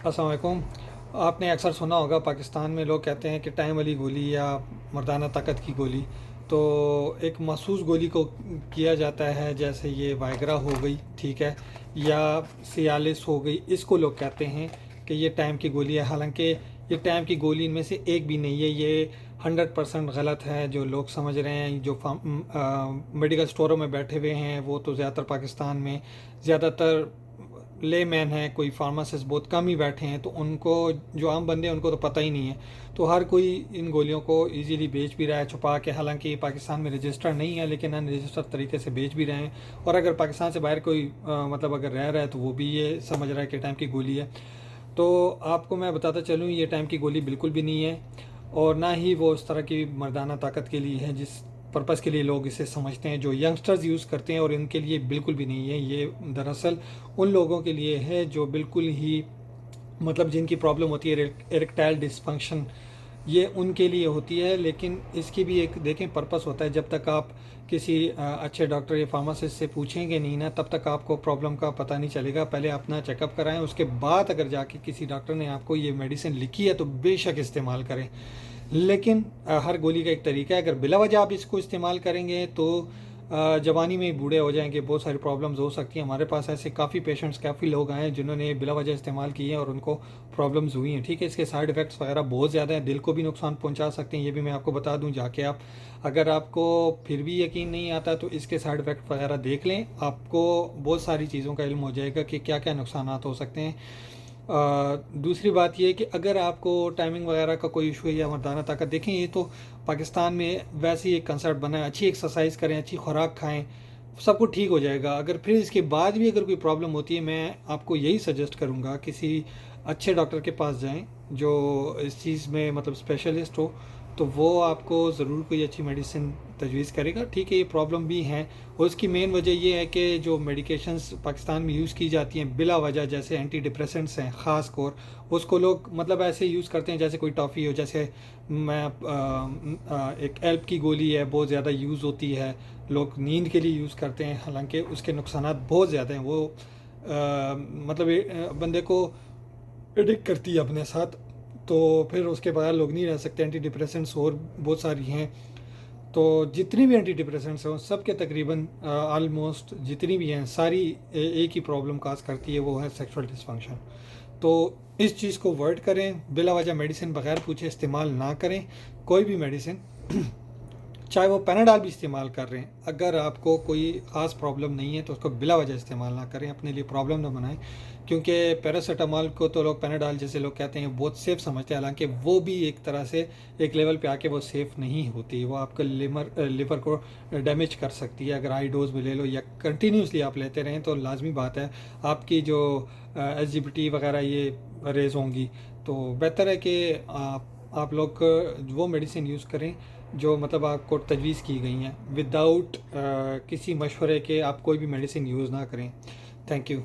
अस्सलाम वालेकुम। आपने अक्सर सुना होगा पाकिस्तान में लोग कहते हैं कि टाइम वाली गोली या मर्दाना ताकत की गोली, तो एक मखसूस गोली को किया जाता है, जैसे ये वाइग्रा हो गई, ठीक है, या सियालिस हो गई, इसको लोग कहते हैं कि ये टाइम की गोली है। हालांकि ये टाइम की गोली इनमें से एक भी नहीं है। ये 100% गलत है। जो लोग समझ रहे हैं, जो मेडिकल स्टोरों में बैठे हुए हैं, वो तो ज़्यादातर पाकिस्तान में ज़्यादातर ले मैन हैं, कोई फार्मासिस्ट बहुत कम ही बैठे हैं, तो उनको, जो आम बंदे हैं, उनको तो पता ही नहीं है। तो हर कोई इन गोलियों को इजीली बेच भी रहा है छुपा के। हालांकि ये पाकिस्तान में रजिस्टर्ड नहीं है, लेकिन अनरजिस्टर्ड तरीके से बेच भी रहे हैं। और अगर पाकिस्तान से बाहर कोई मतलब अगर रह रहा है, तो वो भी ये समझ रहा है कि टाइम की गोली है। तो आपको मैं बताता चलूँ, ये टाइम की गोली बिल्कुल भी नहीं है, और ना ही वो उस तरह की मर्दाना ताकत के लिए है जिस पर्पज़ के लिए लोग इसे समझते हैं, जो यंगस्टर्स यूज़ करते हैं। और इनके लिए बिल्कुल भी नहीं है। ये दरअसल उन लोगों के लिए है जो बिल्कुल ही, मतलब जिनकी प्रॉब्लम होती है इरेक्टाइल डिसफंक्शन, ये उनके लिए होती है। लेकिन इसकी भी एक देखें पर्पस होता है। जब तक आप किसी अच्छे डॉक्टर या फार्मासिस्ट से पूछेंगे नहीं ना, तब तक आपको प्रॉब्लम का पता नहीं चलेगा। पहले अपना चेकअप कराएं, उसके बाद अगर जाके किसी डॉक्टर ने आपको ये मेडिसिन लिखी है तो बेशक इस्तेमाल करें। लेकिन हर गोली का एक तरीका है। अगर बिला वजह आप इसको इस्तेमाल करेंगे तो जवानी में ही बूढ़े हो जाएंगे, बहुत सारी प्रॉब्लम्स हो सकती हैं। हमारे पास ऐसे काफ़ी पेशेंट्स, काफ़ी लोग आए हैं जिन्होंने बिला वजह इस्तेमाल किए हैं और उनको प्रॉब्लम्स हुई हैं, ठीक है। इसके साइड इफ़ेक्ट्स वगैरह बहुत ज़्यादा हैं, दिल को भी नुकसान पहुंचा सकते हैं, ये भी मैं आपको बता दूं जाके आप। अगर आपको फिर भी यकीन नहीं आता तो इसके साइड इफ़ेक्ट वगैरह देख लें, आपको बहुत सारी चीज़ों का इल्म हो जाएगा कि क्या क्या नुकसान हो सकते हैं। दूसरी बात ये है कि अगर आपको टाइमिंग वगैरह का कोई इशू है या मर्दाना ताकत, देखें ये तो पाकिस्तान में वैसे ही एक कंसेप्ट बना है, अच्छी एक्सरसाइज करें, अच्छी खुराक खाएं, सब कुछ ठीक हो जाएगा। अगर फिर इसके बाद भी अगर कोई प्रॉब्लम होती है, मैं आपको यही सजेस्ट करूँगा किसी अच्छे डॉक्टर के पास जाएं जो इस चीज़ में मतलब स्पेशलिस्ट हो, तो वो आपको ज़रूर कोई अच्छी मेडिसिन तजवीज़ करेगा, ठीक है। ये प्रॉब्लम भी हैं, और उसकी मेन वजह ये है कि जो मेडिकेशंस पाकिस्तान में यूज़ की जाती हैं बिला वजह, जैसे एंटी डिप्रेसेंट्स हैं ख़ास कर, उसको लोग मतलब ऐसे यूज़ करते हैं जैसे कोई टॉफ़ी हो। जैसे मैं एक एल्प की गोली है, बहुत ज़्यादा यूज़ होती है, लोग नींद के लिए यूज़ करते हैं, हालांकि उसके नुकसानात बहुत ज़्यादा हैं। वो मतलब बंदे को एडिक्ट करती है अपने साथ, तो फिर उसके बगैर लोग नहीं रह सकते। एंटी डिप्रेसेंट्स और बहुत सारी हैं, तो जितनी भी एंटी डिप्रेसेंट्स हैं सब के तकरीबन आलमोस्ट जितनी भी हैं सारी एक ही प्रॉब्लम काज करती है, वो है सेक्सुअल डिसफंक्शन। तो इस चीज़ को अवॉइड करें, बिला वजह मेडिसिन बगैर पूछे इस्तेमाल ना करें, कोई भी मेडिसिन चाहे वो पैनाडाल भी इस्तेमाल कर रहे हैं। अगर आपको कोई ख़ास प्रॉब्लम नहीं है तो उसको बिला वजह इस्तेमाल ना करें, अपने लिए प्रॉब्लम ना बनाएं। क्योंकि पैरासीटामॉल को तो लोग, पैनाडाल जैसे लोग कहते हैं, बहुत सेफ़ समझते हैं, हालांकि वो भी एक तरह से एक लेवल पे आके वो सेफ़ नहीं होती। वो आपका लिवर को डैमेज कर सकती है। अगर हाई डोज में ले लो या कंटिन्यूसली आप लेते रहें तो लाजमी बात है आपकी जो एसजीपीटी वगैरह ये रेज होंगी। तो बेहतर है कि आप लोग वो मेडिसिन यूज़ करें जो मतलब आपको तजवीज़ की गई हैं, विदाउट किसी मशवरे के आप कोई भी मेडिसिन यूज़ ना करें। Thank you.